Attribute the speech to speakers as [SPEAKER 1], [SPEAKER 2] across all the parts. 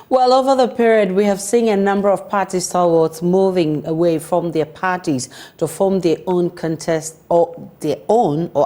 [SPEAKER 1] Well, over the period, we have seen a number of party stalwarts moving away from their parties to form their own contest or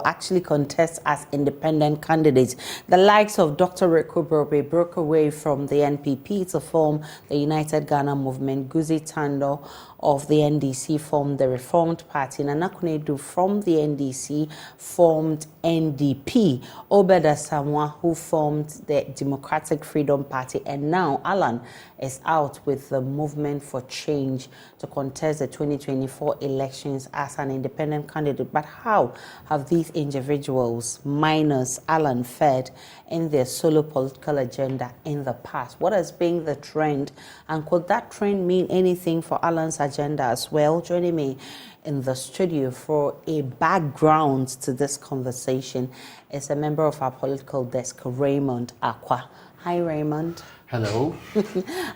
[SPEAKER 1] actually contest as independent candidates. The likes of Dr. Rekubrobe broke away from the NPP to form the United Ghana Movement. Guzi Tando of the NDC formed the Reformed Party. Nana Kunedu from the NDC formed NDP. Obeda Samwa, who formed the Democratic Freedom Party, and now Alan is out with the Movement for Change to contest the 2024 elections as an independent candidate. But how have these individuals, minus Alan, fared in their solo political agenda in the past? What has been the trend, and could that trend mean anything for Alan's agenda as well? Joining me in the studio for a background to this conversation is a member of our political desk, Raymond Akwa. Hi, Raymond.
[SPEAKER 2] Hello.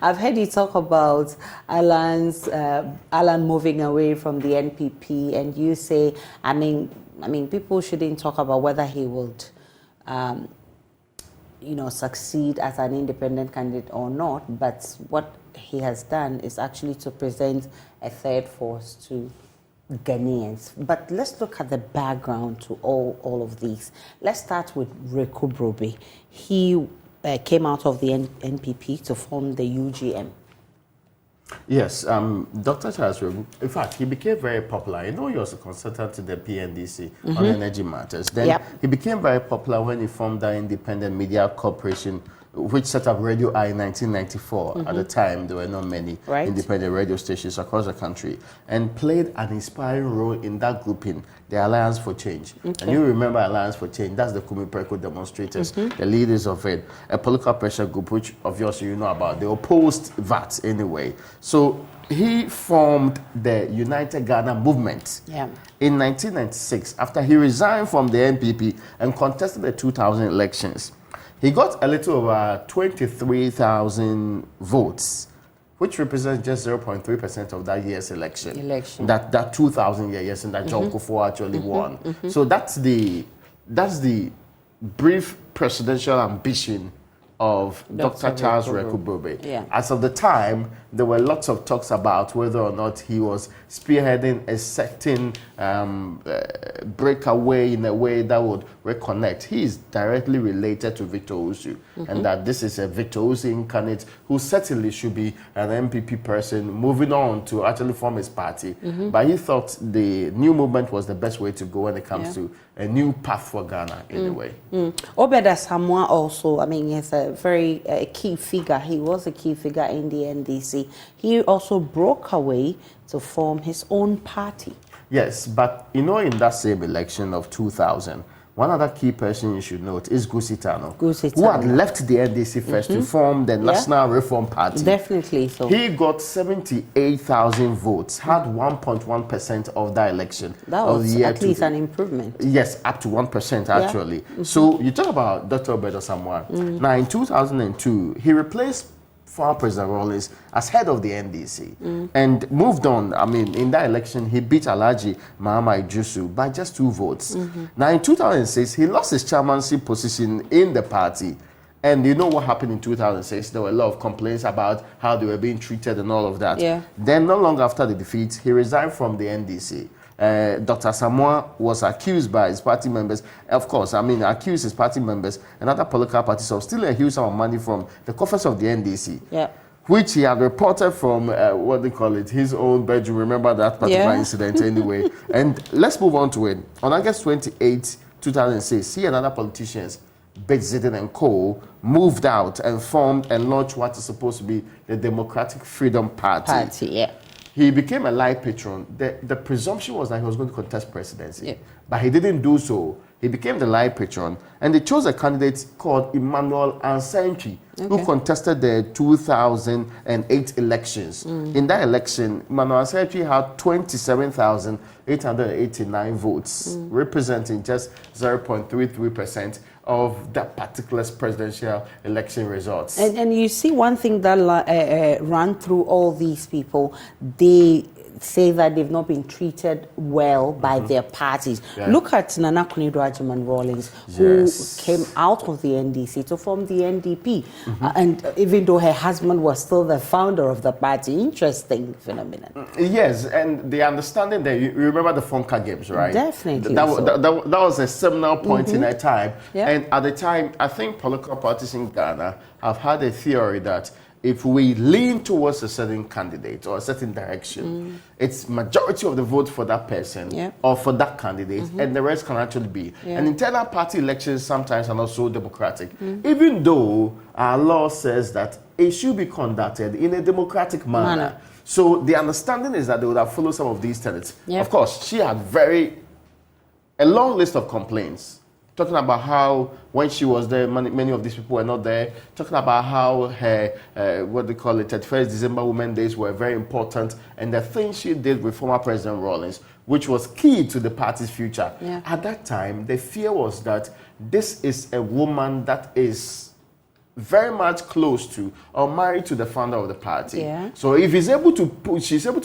[SPEAKER 1] I've heard you talk about Alan moving away from the NPP, and you say, I mean, people shouldn't talk about whether he would, succeed as an independent candidate or not. But what he has done is actually to present a third force to Ghanaians. But let's look at the background to all of these. Let's start with Rekubrobe. He came out of the NPP to form the UGM.
[SPEAKER 2] Yes, Dr. Charles Rebu, in fact, he became very popular. You know, he was a consultant to the PNDC on energy matters. Then he became very popular when he formed the Independent Media Corporation, which set up Radio I in 1994. At the time, there were not many independent radio stations across the country, and played an inspiring role in that grouping, the Alliance for Change. And you remember Alliance for Change, that's the Kumi Preko demonstrators, the leaders of it, a political pressure group, which obviously you know about. They opposed VAT anyway. So he formed the United Ghana Movement in 1996 after he resigned from the NPP and contested the 2000 elections. He got a little over 23,000 votes, which represents just 0.3% of that year's election. That 2000 year, yes, and that John Kufuor actually won. So that's the brief presidential ambition of Dr. Charles Rekubrobe. As of the time, there were lots of talks about whether or not he was spearheading a certain breakaway in a way that would reconnect. He is directly related to Victor Usu, and that this is a Victor Usu incarnate who certainly should be an MPP person moving on to actually form his party. But he thought the new movement was the best way to go when it comes to a new path for Ghana in a way.
[SPEAKER 1] Obeda Samwa also, I mean, he's a very key figure. He was a key figure in the NDC. He also broke away to form his own party.
[SPEAKER 2] Yes, but you know, in that same election of 2000, one other key person you should note is Guzi Tando, who had left the NDC first to form the National Reform Party.
[SPEAKER 1] Definitely so.
[SPEAKER 2] He got 78,000 votes, had 1.1% of that election.
[SPEAKER 1] That was at least an improvement.
[SPEAKER 2] Yes, up to 1% actually. So you talk about Dr. Obeda Samwa. Now in 2002, he replaced former President Rawlings as head of the NDC and moved on. I mean, in that election, he beat Alhaji Mahama Idrisu by just 2 votes. Now, in 2006, he lost his chairmanship position in the party. And you know what happened in 2006? There were a lot of complaints about how they were being treated and all of that. Then, not long after the defeat, he resigned from the NDC. Dr. Samoa was accused by his party members, of course, accused his party members and other political parties of stealing a huge sum of money from the coffers of the NDC, which he had reported from, his own bedroom. Remember that particular incident anyway. And let's move on to it. On August 28, 2006, he and other politicians, Beth Zidane and Co., moved out and formed and launched what is supposed to be the Democratic Freedom Party. He became a live patron. The presumption was that he was going to contest presidency, but he didn't do so. He became the live patron, and they chose a candidate called Emmanuel Ansentwi, who contested the 2008 elections. In that election, Emmanuel Ansentwi had 27,889 votes, representing just 0.33% of that particular presidential election results.
[SPEAKER 1] And you see one thing that ran through all these people, they say that they've not been treated well by their parties.
[SPEAKER 2] Yeah.
[SPEAKER 1] Look at Nana Akufo-Addo Rawlings, who came out of the NDC to form the NDP. And even though her husband was still the founder of the party, interesting phenomenon.
[SPEAKER 2] Yes, and the understanding that you remember the Fonka Games, right?
[SPEAKER 1] Definitely.
[SPEAKER 2] That was a seminal point in that time.
[SPEAKER 1] Yeah.
[SPEAKER 2] And at the time, I think political parties in Ghana have had a theory that if we lean towards a certain candidate or a certain direction, it's majority of the vote for that person or for that candidate, and the rest can actually be. And internal party elections sometimes are not so democratic, even though our law says that it should be conducted in a democratic manner. So the understanding is that they would have followed some of these tenets. Of course, she had a long list of complaints, talking about how when she was there, many of these people were not there, talking about how her, what they call it, 31st December Women Days were very important, and the things she did with former President Rawlings, which was key to the party's future. At that time, the fear was that this is a woman that is very much close to or married to the founder of the party. So if she's able to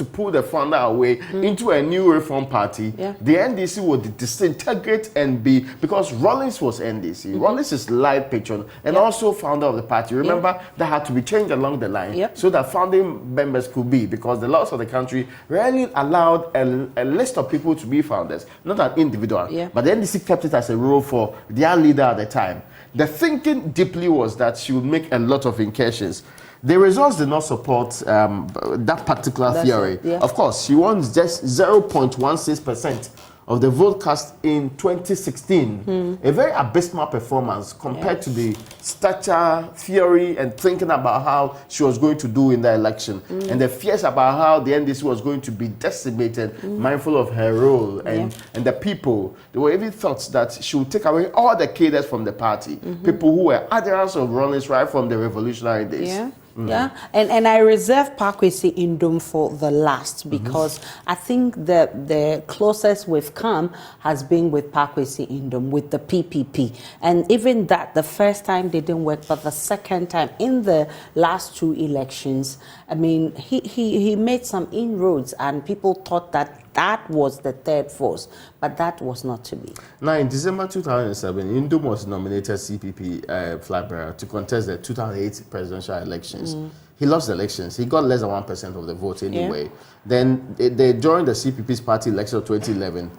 [SPEAKER 2] pull the founder away into a new reform party, the NDC would disintegrate and be, because Rawlings was NDC. Rawlings is live patron and also founder of the party. Remember, that had to be changed along the line so that founding members could be, because the laws of the country rarely allowed a list of people to be founders, not an individual. But the NDC kept it as a rule for their leader at the time. The thinking deeply was that she would make a lot of incursions. The results did not support that particular theory. Of course, she won just 0.16% of the vote cast in 2016. A very abysmal performance compared to the stature, theory, and thinking about how she was going to do in the election. And the fears about how the NDC was going to be decimated, mindful of her role and the people. There were even thoughts that she would take away all the cadres from the party, people who were adherents of Rawlings right from the revolutionary days.
[SPEAKER 1] And I reserve Pakwesi Indom for the last, because I think the closest we've come has been with Pakwesi Indom, with the PPP. And even that, the first time they didn't work, but the second time in the last two elections, I mean, he made some inroads, and people thought that was the third force, but that was not to be.
[SPEAKER 2] Now, in December 2007, Indom was nominated CPP flag bearer to contest the 2008 presidential elections. He lost the elections. He got less than 1% of the vote anyway. Then they joined the CPP's party election of 2011.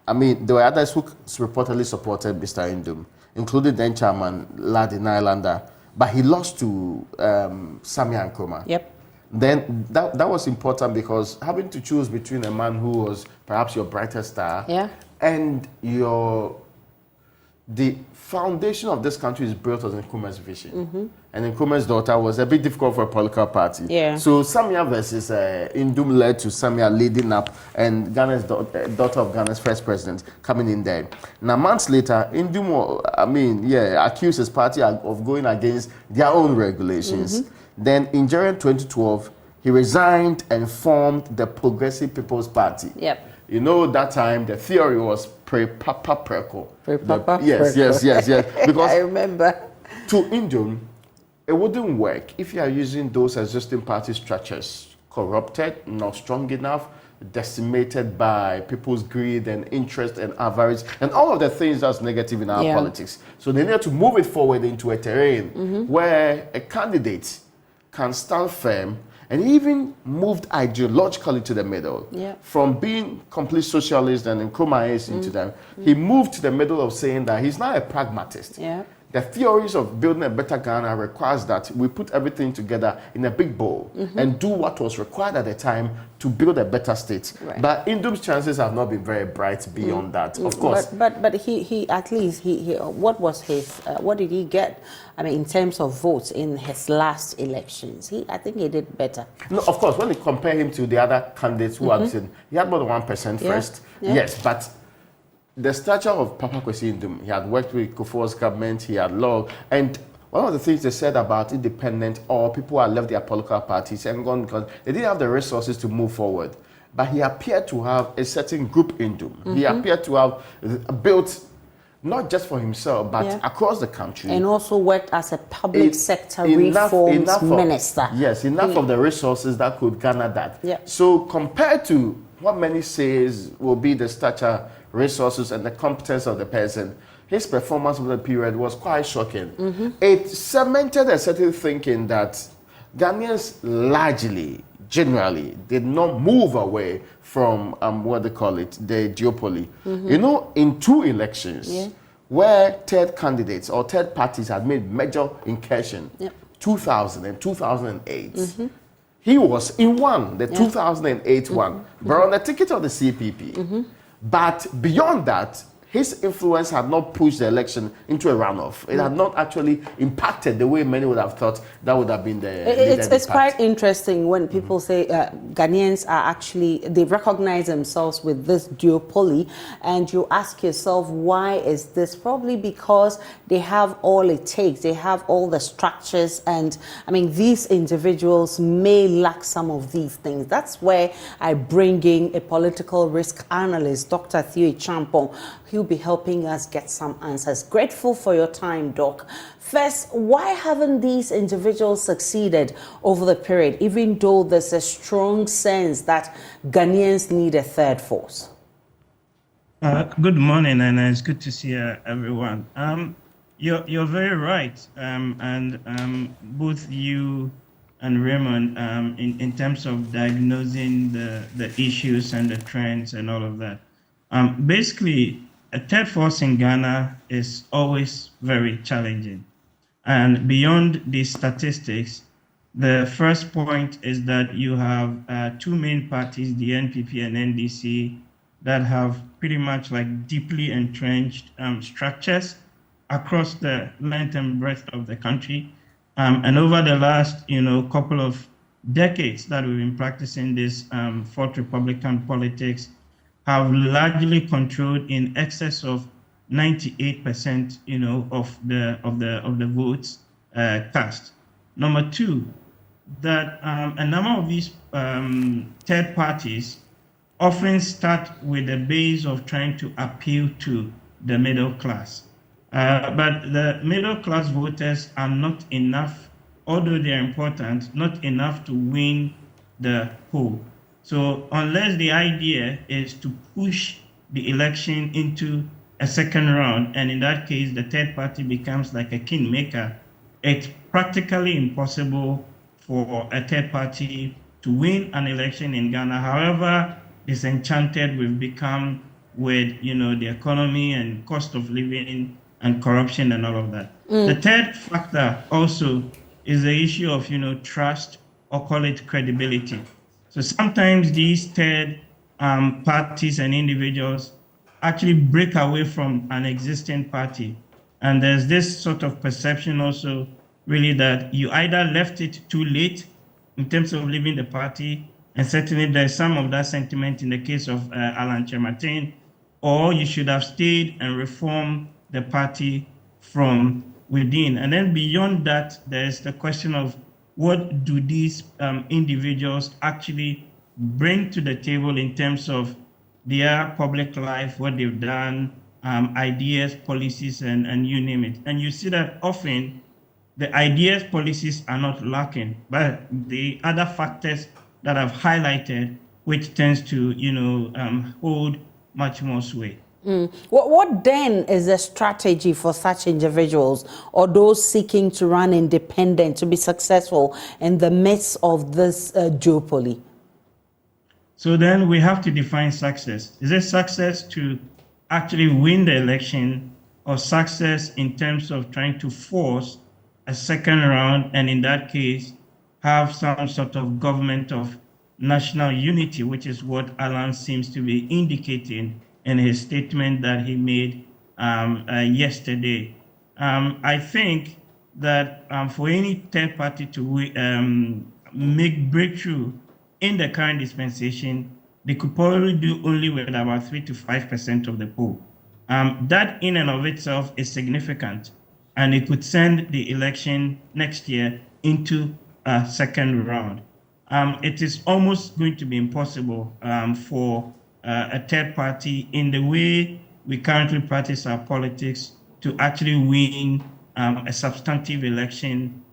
[SPEAKER 2] I mean, there were others who reportedly supported Mr. Indom, including then chairman Ladi Nylander, but he lost to Samia Nkrumah. Then that was important, because having to choose between a man who was perhaps your brightest star and the foundation of this country is built on Nkrumah's vision. And Nkrumah's daughter was a bit difficult for a political party. So Samia versus Indom led to Samia leading up, and Ghana's daughter of Ghana's first president coming in there. Now, months later, Indom, accused his party of going against their own regulations. Then in January 2012, he resigned and formed the Progressive People's Party. You know, that time the theory was pre-Papa Preko. Yes. Because
[SPEAKER 1] I remember.
[SPEAKER 2] To Indom, it wouldn't work if you are using those existing party structures, corrupted, not strong enough, decimated by people's greed and interest and avarice and all of the things that's negative in our politics. So they need to move it forward into a terrain where a candidate can stand firm and even moved ideologically to the middle. From being complete socialist and Nkrumah is into them, he moved to the middle of saying that he's not a pragmatist. The theories of building a better Ghana requires that we put everything together in a big bowl and do what was required at the time to build a better state. But Indom's chances have not been very bright beyond that, of course.
[SPEAKER 1] But he at least he what was his what did he get? I mean, in terms of votes in his last elections, I think he did better.
[SPEAKER 2] No, of course, when you compare him to the other candidates who have seen, he had more than 1% first. Yes, but the stature of Papa Kwesi Indom, he had worked with Kufuor's government, he had law, and one of the things they said about independent or people who had left their political parties and gone because they didn't have the resources to move forward. But he appeared to have a certain group in Indom. He appeared to have built not just for himself, but across the country.
[SPEAKER 1] And also worked as a public sector reforms minister.
[SPEAKER 2] Yes, enough of the resources that could garner that.
[SPEAKER 1] Yeah.
[SPEAKER 2] So compared to what many says will be the stature, resources, and the competence of the person, his performance over the period was quite shocking. It cemented a certain thinking that Ghanaians largely, generally, did not move away from what they call it, the duopoly. You know, in 2 elections where third candidates or third parties had made major incursion, 2000 and 2008, he was in one, the 2008 one, but on the ticket of the CPP. But beyond that, his influence had not pushed the election into a runoff. It had not actually impacted the way many would have thought that would have been the
[SPEAKER 1] It's quite interesting when people say Ghanaians are actually, they recognize themselves with this duopoly, and you ask yourself, why is this? Probably because they have all it takes. They have all the structures, and I mean, these individuals may lack some of these things. That's where I bring in a political risk analyst, Dr. Theo Champong. He'll be helping us get some answers. Grateful for your time, Doc. First, why haven't these individuals succeeded over the period, even though there's a strong sense that Ghanaians need a third force?
[SPEAKER 3] Good morning, and it's good to see everyone. You're very right, and both you and Raymond, in terms of diagnosing the issues and the trends and all of that. Basically, a third force in Ghana is always very challenging. And beyond the statistics, the first point is that you have 2 main parties, the NPP and NDC, that have pretty much like deeply entrenched structures across the length and breadth of the country. And over the last, couple of decades that we've been practicing this Fourth Republican politics, have largely controlled in excess of 98%, of the votes cast. Number 2, that a number of these third parties often start with the base of trying to appeal to the middle class. But the middle class voters are not enough, although they're important, not enough to win the poll. So unless the idea is to push the election into a second round, and in that case, the third party becomes like a kingmaker, it's practically impossible for a third party to win an election in Ghana. However disenchanted we've become with, the economy and cost of living and corruption and all of that. The third factor also is the issue of, trust, or call it credibility. So sometimes these third parties and individuals actually break away from an existing party. And there's this sort of perception also, really, that you either left it too late in terms of leaving the party, and certainly there's some of that sentiment in the case of Alan Chemartin, or you should have stayed and reformed the party from within. And then beyond that, there's the question of what do these individuals actually bring to the table in terms of their public life, what they've done, ideas, policies, and you name it. And you see that often the ideas, policies are not lacking, but the other factors that I've highlighted, which tends to, hold much more sway.
[SPEAKER 1] What then is the strategy for such individuals or those seeking to run independent to be successful in the midst of this duopoly?
[SPEAKER 3] So then we have to define success. Is it success to actually win the election, or success in terms of trying to force a second round, and in that case, have some sort of government of national unity, which is what Alan seems to be indicating in his statement that he made yesterday. I think that for any third party to make breakthrough in the current dispensation, they could probably do only with about 3 to 5% of the poll. That in and of itself is significant, and it could send the election next year into a second round. It is almost going to be impossible for a third party, in the way we currently practice our politics to actually win a substantive election,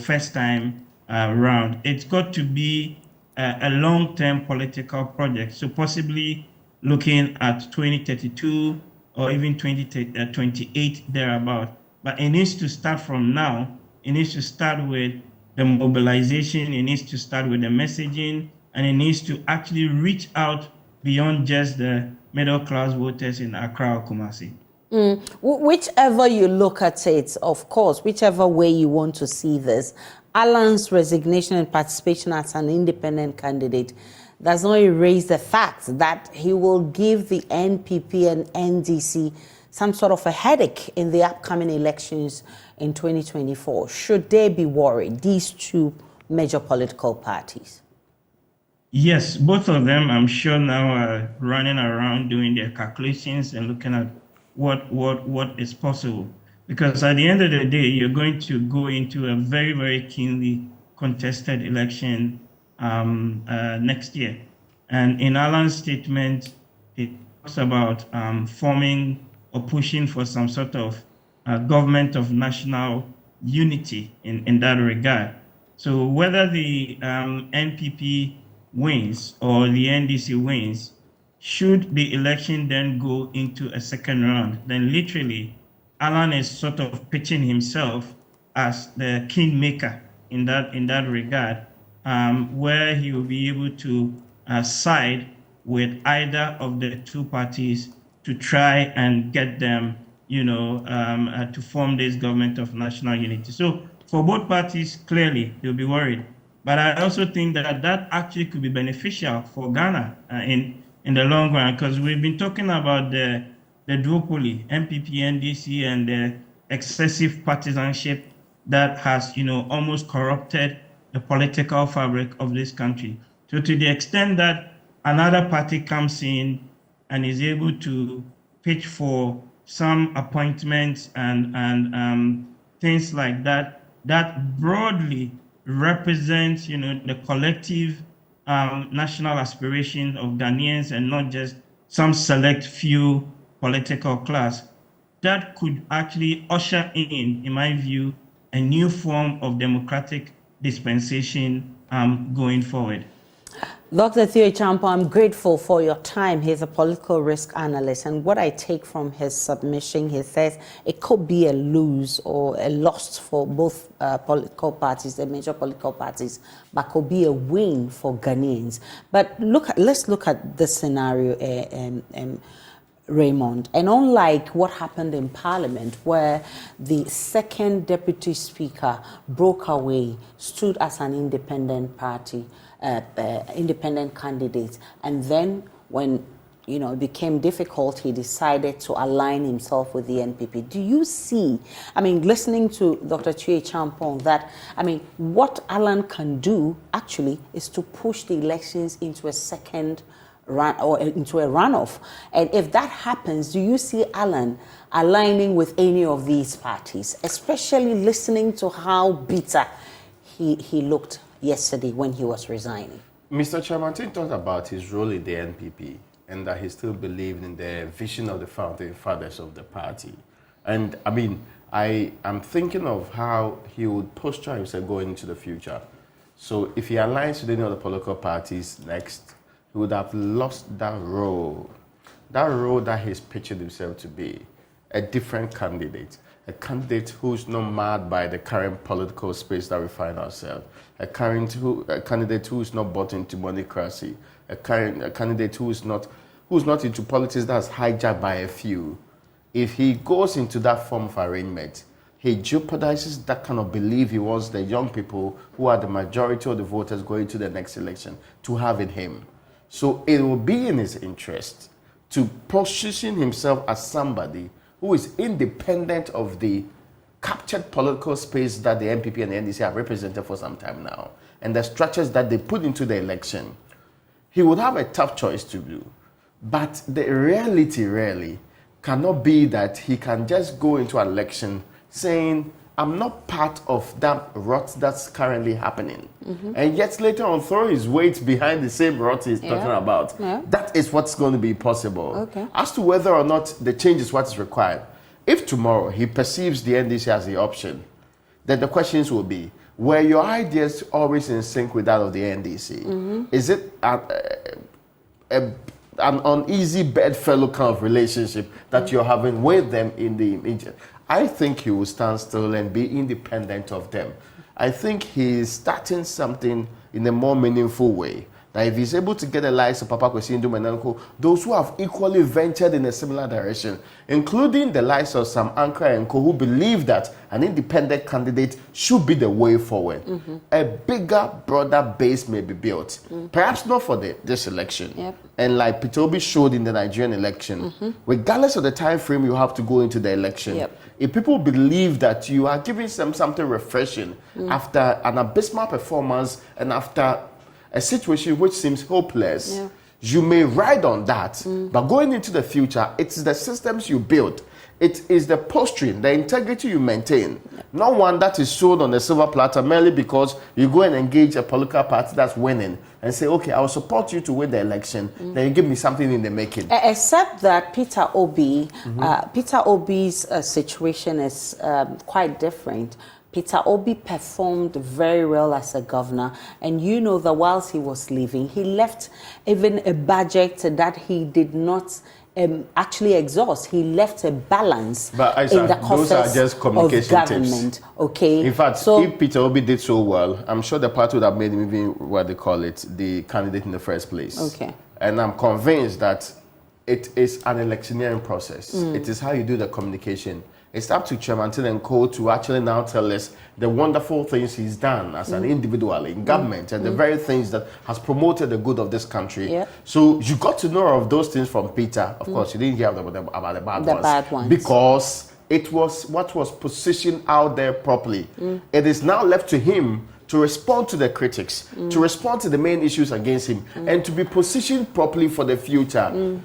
[SPEAKER 3] first time round. It's got to be a long-term political project. So possibly looking at 2032 or even 2028 thereabout. But it needs to start from now. It needs to start with the mobilization. It needs to start with the messaging, and it needs to actually reach out beyond just the middle-class voters in Accra or Kumasi.
[SPEAKER 1] Whichever you look at it, of course, whichever way you want to see this, Alan's resignation and participation as an independent candidate does not erase the fact that he will give the NPP and NDC some sort of a headache in the upcoming elections in 2024. Should they be worried, these two major political parties?
[SPEAKER 3] Yes, both of them, I'm sure, now are running around doing their calculations and looking at what is possible. Because at the end of the day, you're going to go into a very, very keenly contested election next year. And in Alan's statement, it talks about forming or pushing for some sort of government of national unity in that regard. So whether the NPP wins or the NDC wins, should the election then go into a second round, then literally Alan is sort of pitching himself as the kingmaker in that regard, where he will be able to side with either of the two parties to try and get them, to form this government of national unity. So for both parties, clearly they'll be worried. But I also think that actually could be beneficial for Ghana in the long run, because we've been talking about the duopoly, NPP, NDC, and the excessive partisanship that has, almost corrupted the political fabric of this country. So to the extent that another party comes in and is able to pitch for some appointments and things like that, that broadly represents, the collective national aspiration of Ghanaians and not just some select few political class, that could actually usher in my view, a new form of democratic dispensation going forward.
[SPEAKER 1] Dr. Theo Champo, I'm grateful for your time. He's a political risk analyst, and what I take from his submission, he says it could be a lose or a loss for both political parties, the major political parties, but could be a win for Ghanaians. But let's look at this scenario, Raymond. And unlike what happened in Parliament, where the second deputy speaker broke away, stood as an independent party, independent candidate, and then when it became difficult, he decided to align himself with the NPP. Do you see, listening to Dr. Chie Champong, that, what Alan can do actually is to push the elections into a second run or into a runoff? And if that happens, do you see Alan aligning with any of these parties, especially listening to how bitter he looked yesterday when he was resigning?
[SPEAKER 2] Mr. Chairman, talked about his role in the NPP and that he still believed in the vision of the founding fathers of the party. And I am thinking of how he would posture himself going into the future. So if he aligns with any other political parties next, he would have lost that role that he's pitching himself to be, a different candidate. A candidate who's not marred by the current political space that we find ourselves. A candidate who's not bought into monocracy. A candidate who's not into politics that's hijacked by a few. If he goes into that form of arrangement, he jeopardizes that kind of belief he wants the young people who are the majority of the voters going to the next election to have in him. So it will be in his interest to position himself as somebody who is independent of the captured political space that the NPP and the NDC have represented for some time now, and the structures that they put into the election. He would have a tough choice to do, but the reality really cannot be that he can just go into an election saying, I'm not part of that rot that's currently happening. And yet later on throw his weight behind the same rot he's talking about. That is what's going to be possible. As to whether or not the change is what is required, if tomorrow he perceives the NDC as the option, then the questions will be, were your ideas always in sync with that of the NDC? Is it an uneasy bedfellow kind of relationship that you're having with them in the immediate? I think he will stand still and be independent of them. I think he is starting something in a more meaningful way. That if he's able to get the likes of Papa Kwesi Ndume and Uncle, those who have equally ventured in a similar direction, including the likes of Sam Ankara and Co, who believe that an independent candidate should be the way forward. A bigger, broader base may be built. Perhaps not for this election. And like Peter Obi showed in the Nigerian election, regardless of the time frame you have to go into the election, if people believe that you are giving them something refreshing after an abysmal performance and after a situation which seems hopeless, you may ride on that. But going into the future, it's the systems you build. It is the posturing, the integrity you maintain. Not one that is sold on a silver platter merely because you go and engage a political party that's winning and say, okay, I will support you to win the election. Then you give me something in the making.
[SPEAKER 1] Except that Peter Obi's situation is quite different. Peter Obi performed very well as a governor, and you know that whilst he was leaving, he left even a budget that he did not actually exhaust. He left a balance in the coffers
[SPEAKER 2] those are just communication
[SPEAKER 1] of government.
[SPEAKER 2] Tips.
[SPEAKER 1] Okay.
[SPEAKER 2] In fact, if Peter Obi did so well, I'm sure the party would have made him even what they call it, the candidate in the first place.
[SPEAKER 1] Okay.
[SPEAKER 2] And I'm convinced that it is an electioneering process. It is how you do the communication. It's up to Chairman Till and Co to actually now tell us the wonderful things he's done as an individual in government and the very things that has promoted the good of this country. So you got to know of those things from Peter. Of course, you didn't hear about the bad ones. Because it was what was positioned out there properly. It is now left to him to respond to the critics, to respond to the main issues against him, and to be positioned properly for the future.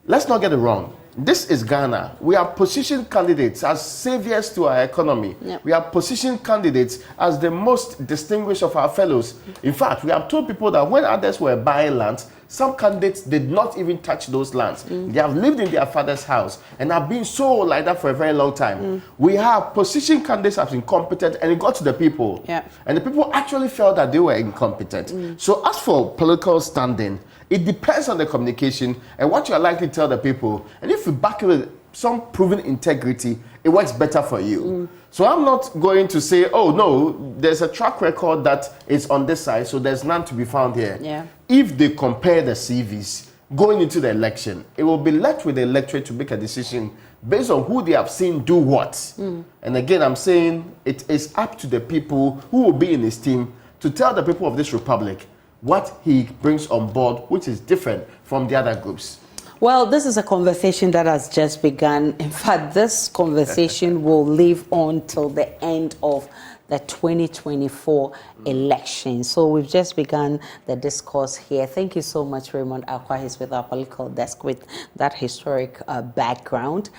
[SPEAKER 2] Let's not get it wrong. This is Ghana. We are positioned candidates as saviors to our economy. We are positioned candidates as the most distinguished of our fellows. In fact, we have told people that when others were buying lands, some candidates did not even touch those lands. They have lived in their father's house and have been so like that for a very long time. We have positioned candidates as incompetent, and it got to the people. And the people actually felt that they were incompetent. So as for political standing, it depends on the communication and what you are likely to tell the people. And if you back it with some proven integrity, it works better for you. So I'm not going to say, oh no, there's a track record that is on this side, so there's none to be found here. If they compare the CVs going into the election, it will be left with the electorate to make a decision based on who they have seen do what. And again, I'm saying it is up to the people who will be in his team to tell the people of this republic what he brings on board, which is different from the other groups.
[SPEAKER 1] Well, this is a conversation that has just begun. In fact, this conversation will live on till the end of the 2024 election. So we've just begun the discourse here. Thank you so much, Raymond Akwa. He's with our political desk with that historic background.